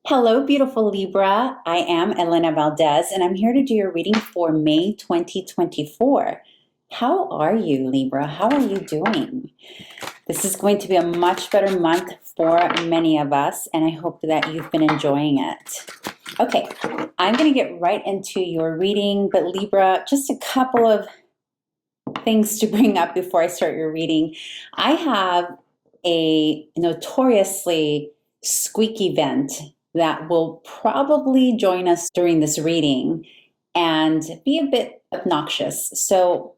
Hello, beautiful Libra. I am Elena Valdez, and I'm here to do your reading for May 2024. How are you, Libra? How are you doing? This is going to be a much better month for many of us, and I hope that you've been enjoying it. Okay, I'm going to get right into your reading, but Libra, just a couple of things to bring up before I start your reading. I have a notoriously squeaky vent that will probably join us during this reading and be a bit obnoxious. So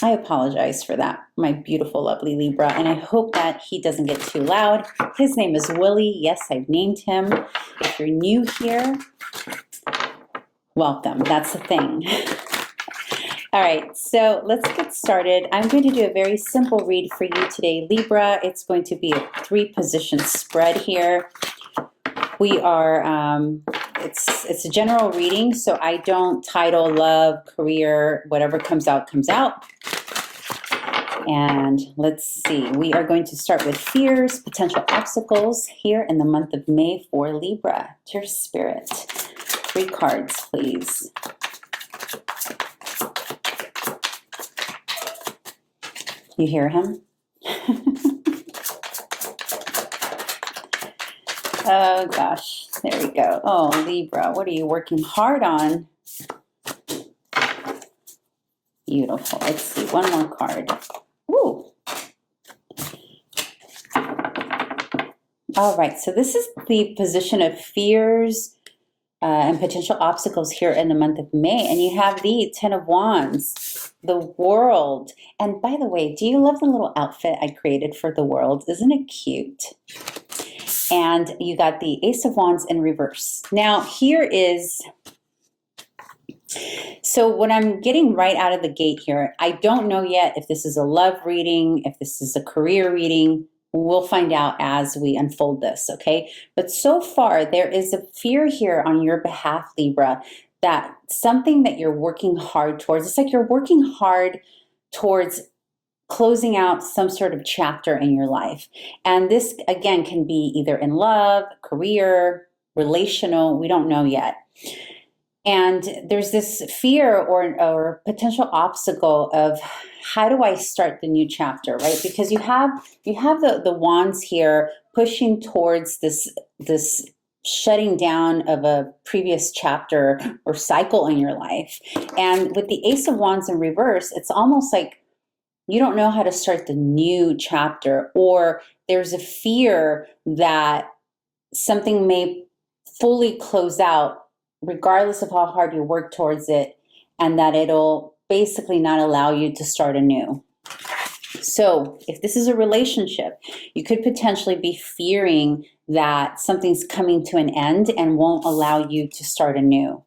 I apologize for that, my beautiful, lovely Libra, and I hope that he doesn't get too loud. His name is Willie. Yes, I've named him. If you're new here, welcome. That's the thing. All right, so let's get started. I'm going to do a very simple read for you today, Libra. It's going to be a 3-position spread here. We are, it's a general reading, so I don't title, love, career, whatever comes out, comes out. And let's see, we are going to start with fears, potential obstacles here in the month of May for Libra. Dear Spirit, 3 cards, please. You hear him? Oh gosh, there we go. Oh, Libra, what are you working hard on? Beautiful. Let's see, one more card. Ooh. All right, so this is the position of fears and potential obstacles here in the month of May. And you have the 10 of Wands, the World. And by the way, do you love the little outfit I created for the World? Isn't it cute? And you got the Ace of Wands in reverse. Now here is, so what I'm getting right out of the gate here, I don't know yet if this is a love reading, if this is a career reading. We'll find out as we unfold this, okay? But so far, there is a fear here on your behalf, Libra, that something that you're working hard towards, it's like you're working hard towards closing out some sort of chapter in your life. And this, again, can be either in love, career, relational, we don't know yet. And there's this fear or potential obstacle of how do I start the new chapter, right? Because you have the wands here pushing towards this shutting down of a previous chapter or cycle in your life. And with the Ace of Wands in reverse, it's almost like you don't know how to start the new chapter, or there's a fear that something may fully close out regardless of how hard you work towards it, and that it'll basically not allow you to start anew. So if this is a relationship, you could potentially be fearing that something's coming to an end and won't allow you to start anew.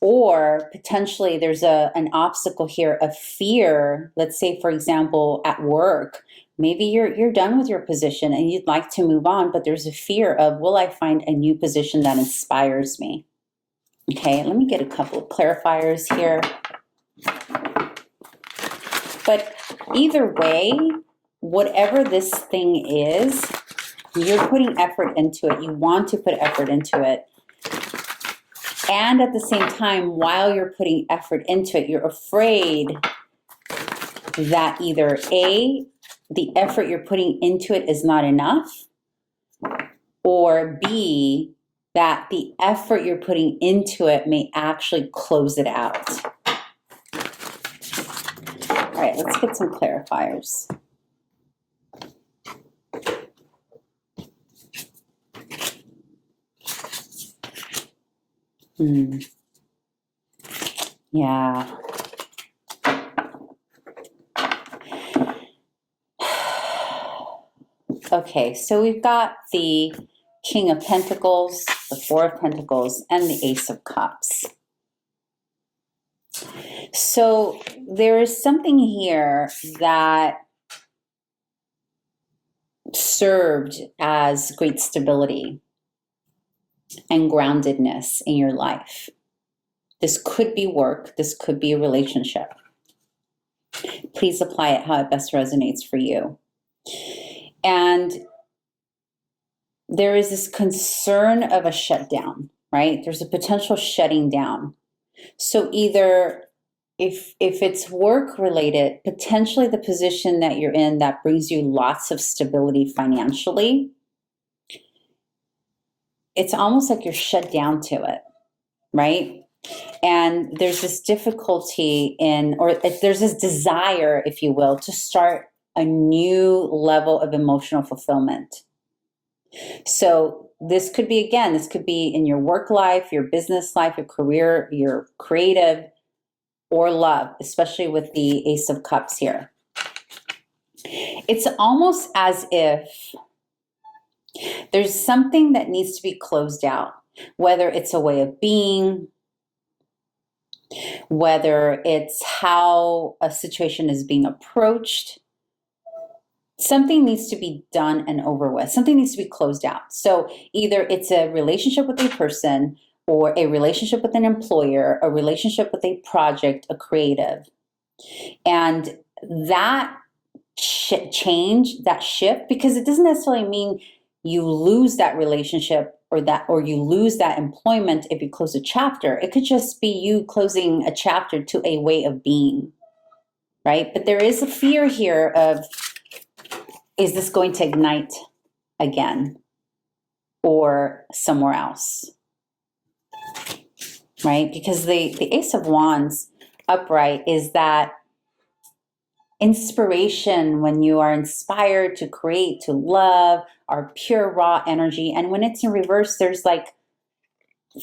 Or potentially there's an obstacle here of fear. Let's say, for example, at work, maybe you're done with your position and you'd like to move on, but there's a fear of, will I find a new position that inspires me? Okay, let me get a couple of clarifiers here. But either way, whatever this thing is, you're putting effort into it. You want to put effort into it. And at the same time, while you're putting effort into it, you're afraid that either A, the effort you're putting into it is not enough, or B, that the effort you're putting into it may actually close it out. All right, let's get some clarifiers. Yeah. Okay, so we've got the King of Pentacles, the Four of Pentacles, and the Ace of Cups. So there is something here that served as great stability and groundedness in your life. This could be work. This could be a relationship. Please apply it how it best resonates for you. And there is this concern of a shutdown, right? There's a potential shutting down. So either if it's work related, potentially the position that you're in that brings you lots of stability financially, it's almost like you're shut down to it, right? And there's this difficulty in, or there's this desire, if you will, to start a new level of emotional fulfillment. So this could be, again, this could be in your work life, your business life, your career, your creative, or love, especially with the Ace of Cups here. It's almost as if there's something that needs to be closed out, whether it's a way of being, whether it's how a situation is being approached. Something needs to be done and over with. Something needs to be closed out. So either it's a relationship with a person, or a relationship with an employer, a relationship with a project, a creative. And that change, that shift, because it doesn't necessarily mean you lose that relationship or you lose that employment if you close a chapter. It could just be you closing a chapter to a way of being, right? But there is a fear here of, is this going to ignite again or somewhere else, right? Because the Ace of Wands upright is that inspiration when you are inspired to create, to love, our pure raw energy. And when it's in reverse, there's like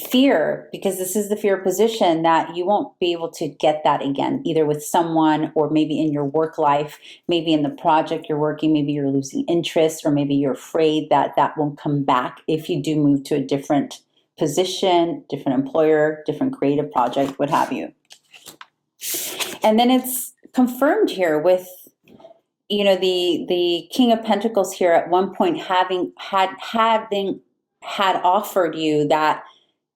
fear, because this is the fear position that you won't be able to get that again, either with someone or maybe in your work life, maybe in the project you're working, maybe you're losing interest, or maybe you're afraid that that won't come back if you do move to a different position, different employer, different creative project, what have you. And then it's confirmed here with, you know, the King of Pentacles here at one point had offered you that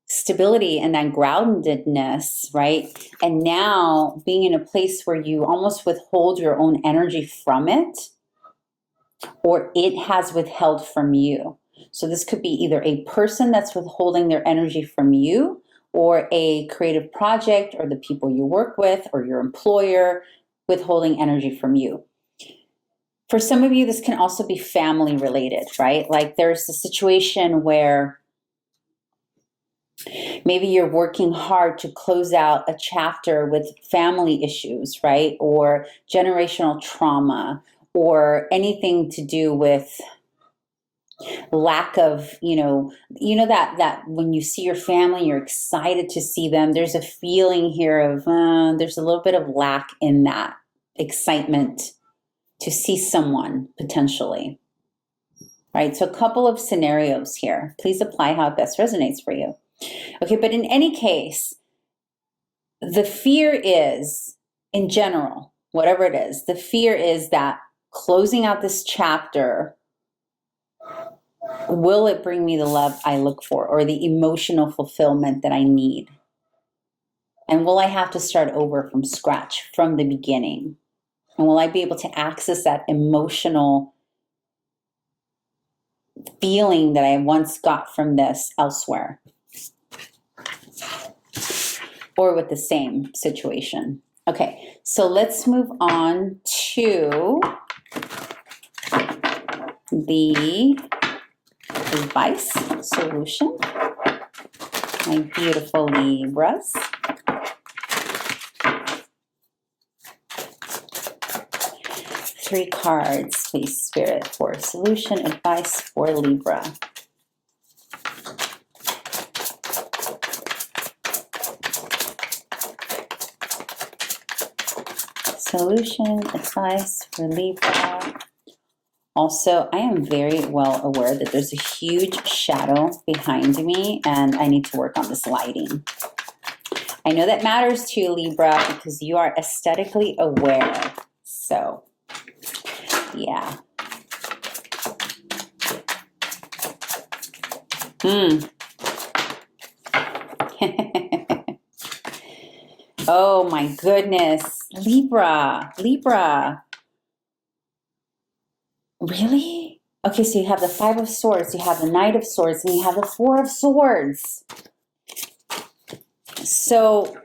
stability and that groundedness, right? And now being in a place where you almost withhold your own energy from it, or it has withheld from you. So this could be either a person that's withholding their energy from you, or a creative project, or the people you work with, or your employer withholding energy from you. For some of you, this can also be family related, right? Like there's a situation where maybe you're working hard to close out a chapter with family issues, right? Or generational trauma, or anything to do with lack of, that when you see your family, you're excited to see them. There's a feeling here of, there's a little bit of lack in that excitement to see someone potentially, right? So a couple of scenarios here. Please apply how it best resonates for you. Okay, but in any case, the fear is, in general, whatever it is, the fear is that closing out this chapter, will it bring me the love I look for, or the emotional fulfillment that I need? And will I have to start over from scratch, from the beginning? And will I be able to access that emotional feeling that I once got from this elsewhere? Or with the same situation. Okay, so let's move on to the advice solution. My beautiful Libras. Three cards, please, Spirit, for solution advice for Libra. Solution advice for Libra. Also, I am very well aware that there's a huge shadow behind me, and I need to work on this lighting. I know that matters to you, Libra, because you are aesthetically aware. So, yeah. Oh my goodness. Libra. Really? Okay, so you have the Five of Swords, you have the Knight of Swords, and you have the Four of Swords. So,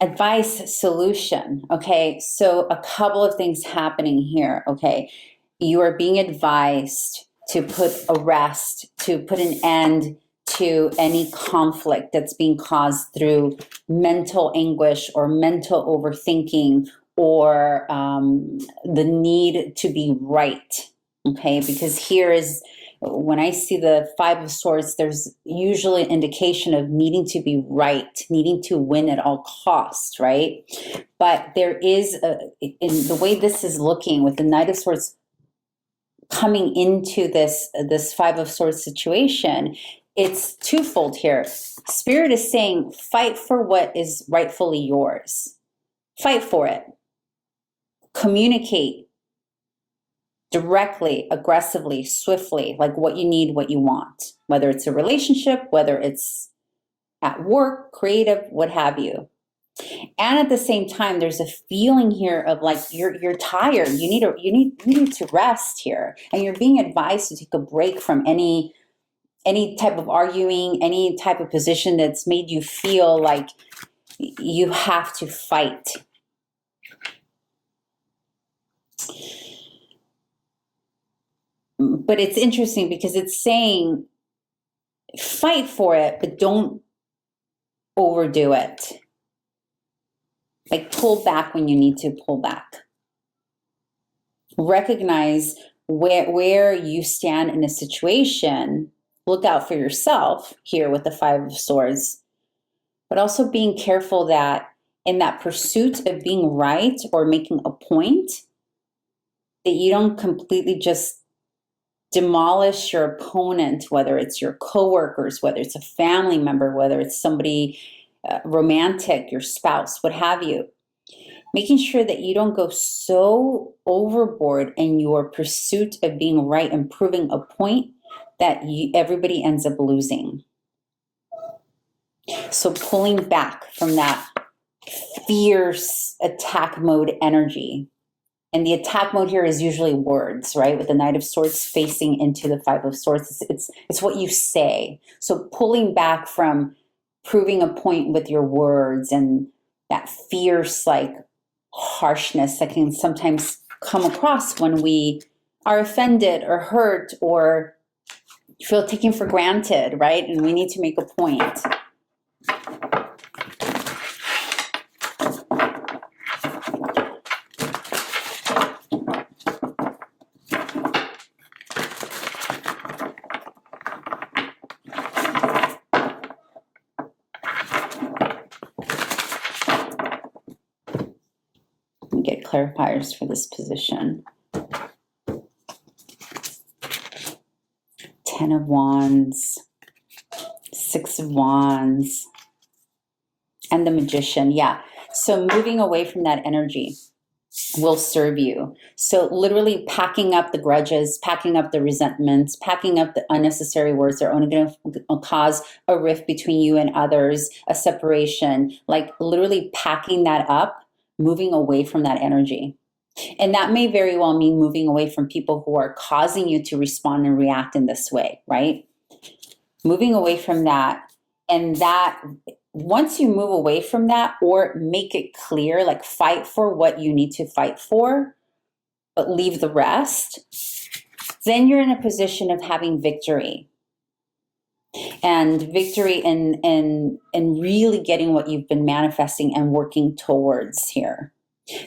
advice, solution. Okay, so a couple of things happening here. Okay, you are being advised to put a rest, to put an end to any conflict that's being caused through mental anguish or mental overthinking or the need to be right. Okay, because here is, when I see the Five of Swords, there's usually an indication of needing to be right, needing to win at all costs, right? But there is, in the way this is looking with the Knight of Swords coming into this Five of Swords situation, it's twofold here. Spirit is saying, fight for what is rightfully yours. Fight for it. Communicate directly, aggressively, swiftly, like what you need, what you want, whether it's a relationship, whether it's at work, creative, what have you. And at the same time, there's a feeling here of like you're tired. You need to rest here, and you're being advised to take a break from any type of arguing, any type of position that's made you feel like you have to fight. But it's interesting because it's saying fight for it, but don't overdo it. Like pull back when you need to pull back. Recognize where you stand in a situation. Look out for yourself here with the Five of Swords, but also being careful that in that pursuit of being right or making a point, that you don't completely just demolish your opponent, whether it's your coworkers, whether it's a family member, whether it's somebody romantic, your spouse, what have you. Making sure that you don't go so overboard in your pursuit of being right and proving a point that everybody ends up losing. So pulling back from that fierce attack mode energy. And the attack mode here is usually words, right? With the Knight of Swords facing into the Five of Swords. It's what you say. So pulling back from proving a point with your words and that fierce, like, harshness that can sometimes come across when we are offended or hurt or feel taken for granted, right? And we need to make a point. Get clarifiers for this position. Ten of Wands, Six of Wands, and the Magician. Yeah, so moving away from that energy will serve you. So literally packing up the grudges, packing up the resentments, packing up the unnecessary words that are only going to cause a rift between you and others, a separation, like literally packing that up, moving away from that energy. And that may very well mean moving away from people who are causing you to respond and react in this way, right? Moving away from that. And that, once you move away from that or make it clear, like fight for what you need to fight for, but leave the rest, then you're in a position of having victory. And victory in really getting what you've been manifesting and working towards here.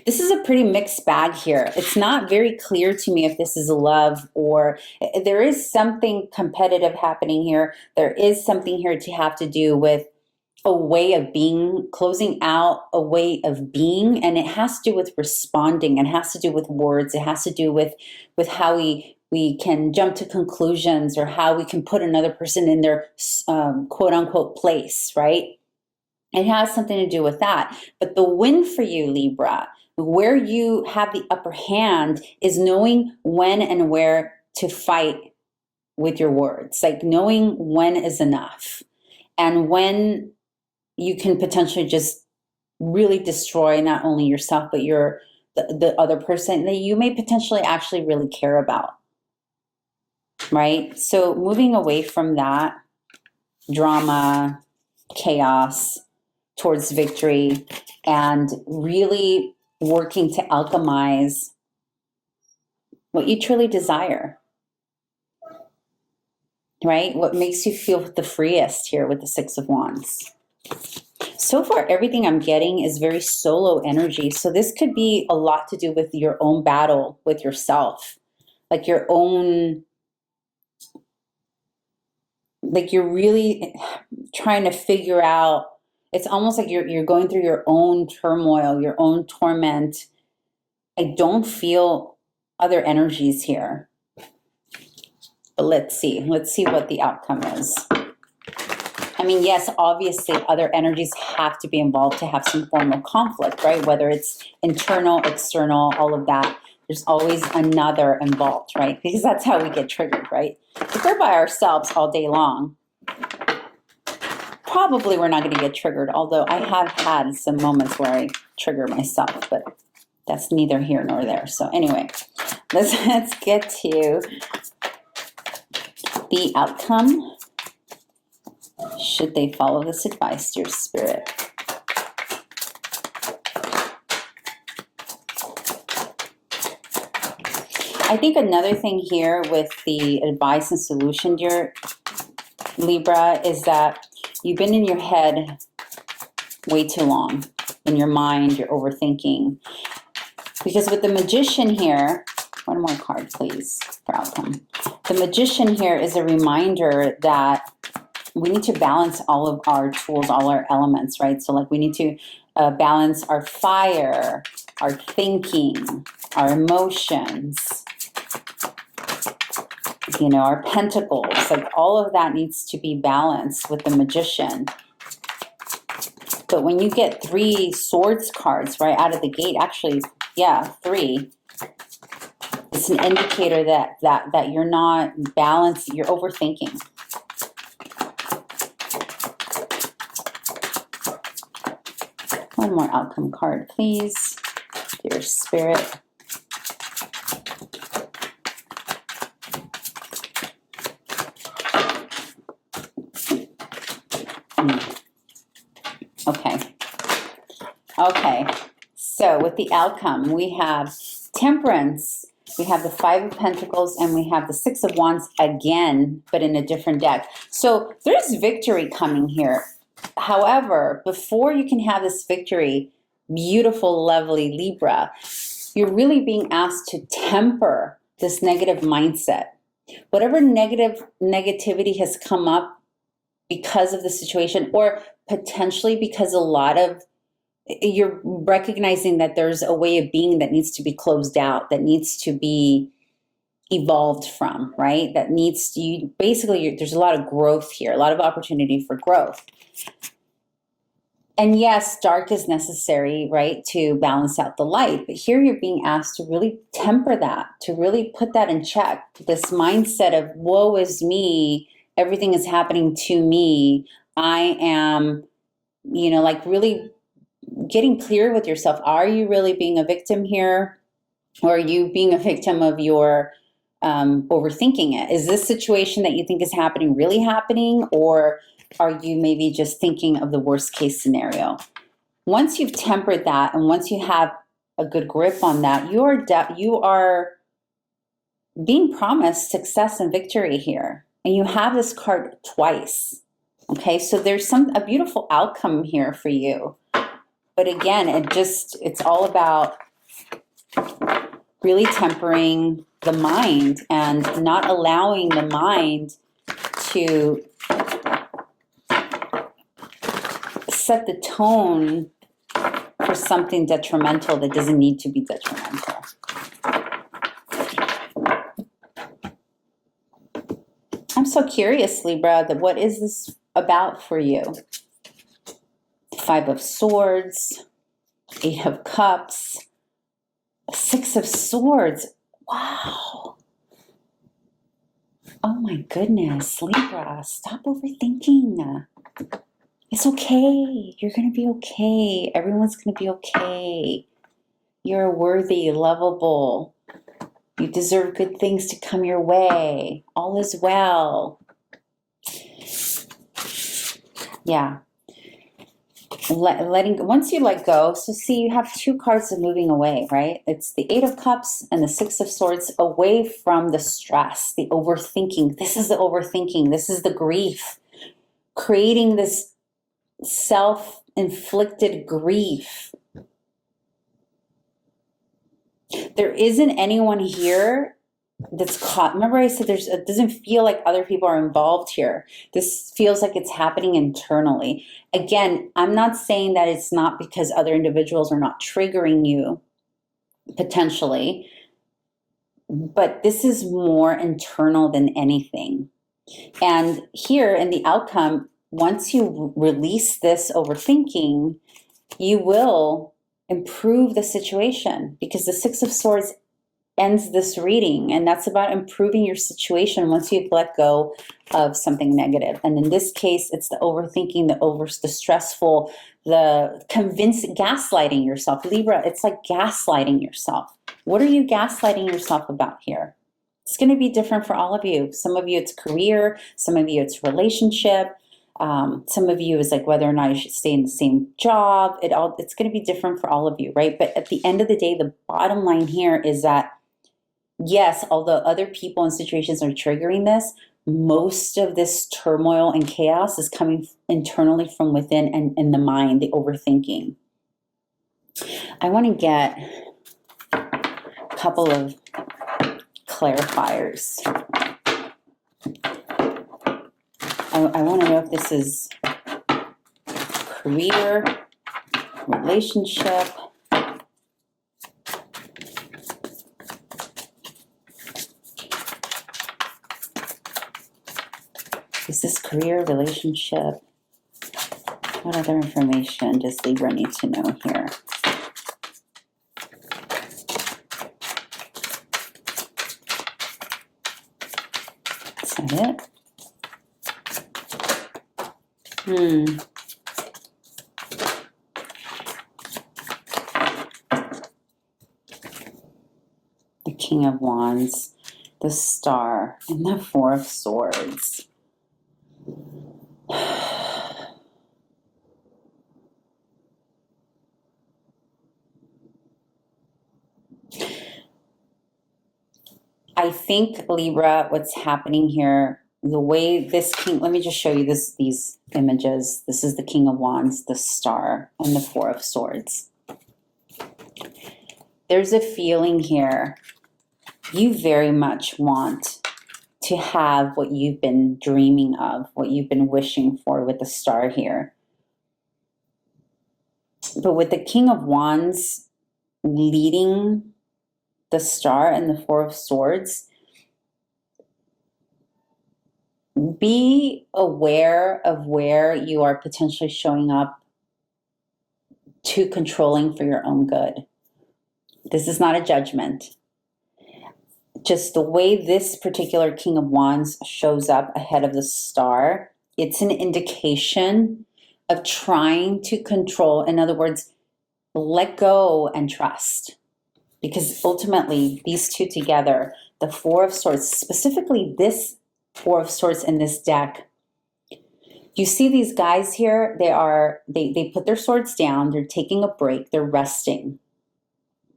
This is a pretty mixed bag here. It's not very clear to me if this is love or there is something competitive happening here. There is something here to have to do with a way of being, closing out a way of being, and it has to do with responding. It has to do with words. It has to do with how we can jump to conclusions or how we can put another person in their quote unquote place, right? It has something to do with that. But the win for you, Libra, where you have the upper hand is knowing when and where to fight with your words, like knowing when is enough and when you can potentially just really destroy not only yourself, but the other person that you may potentially actually really care about, right? So moving away from that drama, chaos, towards victory, and really working to alchemize what you truly desire, right? What makes you feel the freest here with the Six of Wands. So far, everything I'm getting is very solo energy. So this could be a lot to do with your own battle with yourself, like your own, like you're really trying to figure out. It's almost like you're going through your own turmoil, your own torment. I don't feel other energies here. But let's see what the outcome is. I mean, yes, obviously other energies have to be involved to have some form of conflict, right? Whether it's internal, external, all of that. There's always another involved, right? Because that's how we get triggered, right? If we're by ourselves all day long, probably we're not going to get triggered, although I have had some moments where I trigger myself, but that's neither here nor there. So anyway, let's get to the outcome. Should they follow this advice, dear Spirit? I think another thing here with the advice and solution, dear Libra, is that you've been in your head way too long. In your mind, you're overthinking. Because with the Magician here, one more card, please, for outcome. The Magician here is a reminder that we need to balance all of our tools, all our elements, right? So like we need to balance our fire, our thinking, our emotions, you know, our pentacles, like all of that needs to be balanced with the Magician. But when you get 3 swords cards right out of the gate, actually, yeah, 3, it's an indicator that you're not balanced, you're overthinking. One more outcome card, please, dear Spirit. Okay, so with the outcome, we have Temperance, we have the 5 of Pentacles, and we have the 6 of Wands again, but in a different deck. So there's victory coming here. However, before you can have this victory, beautiful, lovely Libra, you're really being asked to temper this negative mindset. Whatever negativity has come up because of the situation, or potentially because a lot of, you're recognizing that there's a way of being that needs to be closed out, that needs to be evolved from, right? That needs to, basically, there's a lot of growth here, a lot of opportunity for growth. And yes, dark is necessary, right, to balance out the light. But here you're being asked to really temper that, to really put that in check. This mindset of, woe is me, everything is happening to me. I am, you know, like really getting clear with yourself. Are you really being a victim here? Or are you being a victim of your overthinking it? Is this situation that you think is happening really happening? Or are you maybe just thinking of the worst case scenario? Once you've tempered that, and once you have a good grip on that, you are being promised success and victory here. And you have this card twice. Okay, so there's a beautiful outcome here for you. But again, it's all about really tempering the mind and not allowing the mind to set the tone for something detrimental that doesn't need to be detrimental. I'm so curious, Libra, that what is this about for you? 5 of Swords, 8 of Cups, 6 of Swords. Wow. Oh my goodness, Libra, stop overthinking. It's okay. You're going to be okay. Everyone's going to be okay. You're worthy, lovable. You deserve good things to come your way. All is well. Yeah. Once you let go, so see, you have two cards of moving away, right? It's the Eight of Cups and the Six of Swords, away from the stress, the overthinking. This is the overthinking. This is the grief. Creating this self-inflicted grief. There isn't anyone here that's caught. Remember I said it doesn't feel like other people are involved here. This feels like it's happening internally. Again, I'm not saying that it's not because other individuals are not triggering you, potentially, but this is more internal than anything. And here in the outcome, once you release this overthinking, you will improve the situation, because the Six of Swords ends this reading, and that's about improving your situation once you've let go of something negative. And in this case, it's the overthinking, the stressful, the gaslighting yourself. Libra, it's like gaslighting yourself. What are you gaslighting yourself about here? It's going to be different for all of you. Some of you it's career, some of you it's relationship, some of you is like whether or not you should stay in the same job. It's going to be different for all of you, right? But at the end of the day, the bottom line here is that yes, although other people and situations are triggering this, most of this turmoil and chaos is coming internally from within and in the mind, the overthinking. I want to get a couple of clarifiers. I want to know if this is career, relationship. Is this career, relationship? What other information does Libra need to know here? Is that it? The King of Wands, the Star, and the Four of Swords. I think, Libra, what's happening here, the way this king, let me just show you these images. This is the King of Wands, the Star, and the Four of Swords. There's a feeling here. You very much want to have what you've been dreaming of, what you've been wishing for with the Star here. But with the King of Wands leading the Star and the Four of Swords, be aware of where you are potentially showing up too controlling for your own good. This is not a judgment. Just the way this particular King of Wands shows up ahead of the Star, it's an indication of trying to control. In other words, let go and trust. Because ultimately, these two together, the Four of Swords, specifically this Four of Swords in this deck, you see these guys here, they put their swords down, they're taking a break, they're resting.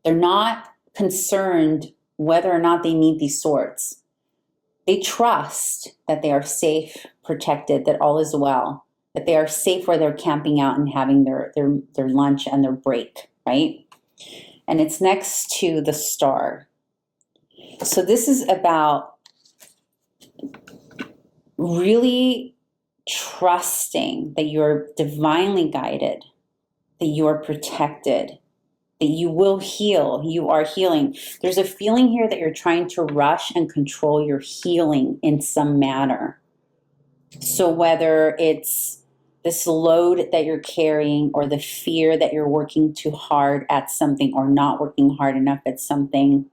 They're not concerned whether or not they need these swords. They trust that they are safe, protected, that all is well, that they are safe where they're camping out and having their lunch and their break, right? And it's next to the Star. So this is about really trusting that you're divinely guided, that you are protected, that you will heal, you are healing. There's a feeling here that you're trying to rush and control your healing in some manner. So whether it's this load that you're carrying, or the fear that you're working too hard at something, or not working hard enough at something,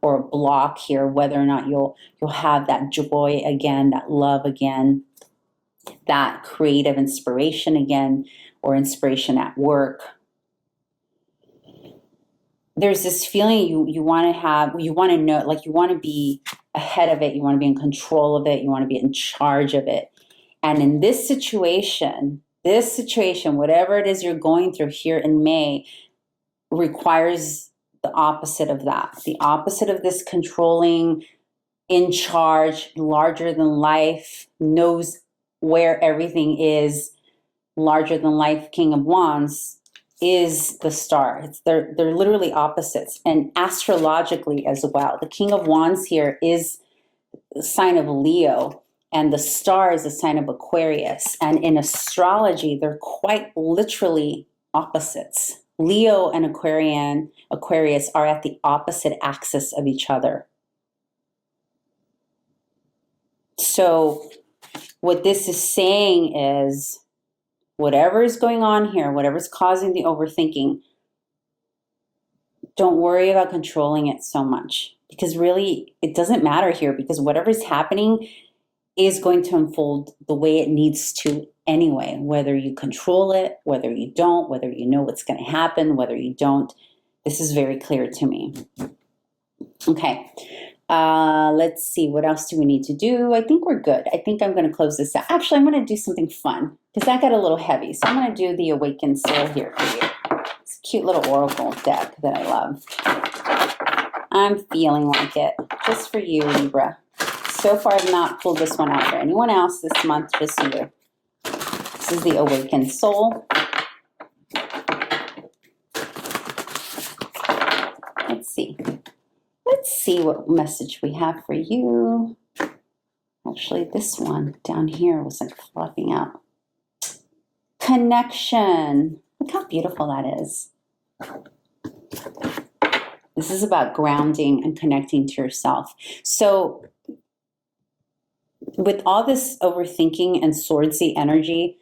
or a block here, whether or not you'll have that joy again, that love again, that creative inspiration again, or inspiration at work. there's this feeling you want to have, you want to know, like you want to be ahead of it, you want to be in control of it, you want to be in charge of it. And in this situation, whatever it is you're going through here in May, requires the opposite of that. The opposite of this controlling, in charge, larger than life, knows where everything is, larger than life, King of Wands, is the star. They're literally opposites, and astrologically as well. The King of Wands here is the sign of Leo, and the star is a sign of Aquarius. And in astrology, they're quite literally opposites. Leo and Aquarius are at the opposite axis of each other. So what this is saying is, whatever is going on here, whatever's causing the overthinking, don't worry about controlling it so much, because really it doesn't matter here, because whatever's happening is going to unfold the way it needs to anyway, whether you control it, whether you don't, whether you know what's going to happen, whether you don't. This is very clear to me. Okay. Let's see, what else do we need to do? I think we're good. I think I'm going to close this out. Actually, I'm going to do something fun, because that got a little heavy. So I'm going to do the Awakened Soul here for you. It's a cute little oracle deck that I love. I'm feeling like it. Just for you, Libra. So far, I've not pulled this one out for anyone else this month, just you. This is the Awakened Soul. Let's see. Let's see what message we have for you. Actually, this one down here was like fluffing out. Connection. Look how beautiful that is. This is about grounding and connecting to yourself. So with all this overthinking and swordsy energy,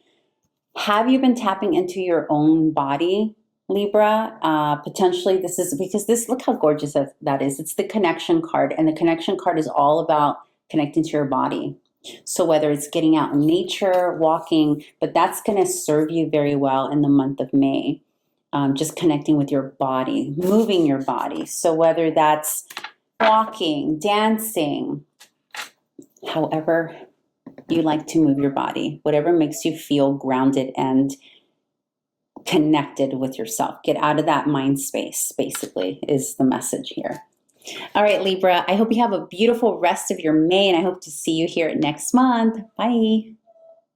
have you been tapping into your own body, Libra? Potentially this is, because this, look how gorgeous that is. It's the connection card, and the connection card is all about connecting to your body. So whether it's getting out in nature, walking, but that's going to serve you very well in the month of May. Just connecting with your body, moving your body. So whether that's walking, dancing, however you like to move your body, whatever makes you feel grounded and connected with yourself. Get out of that mind space, basically, is the message here. All right, Libra, I hope you have a beautiful rest of your May, and I hope to see you here next month. Bye.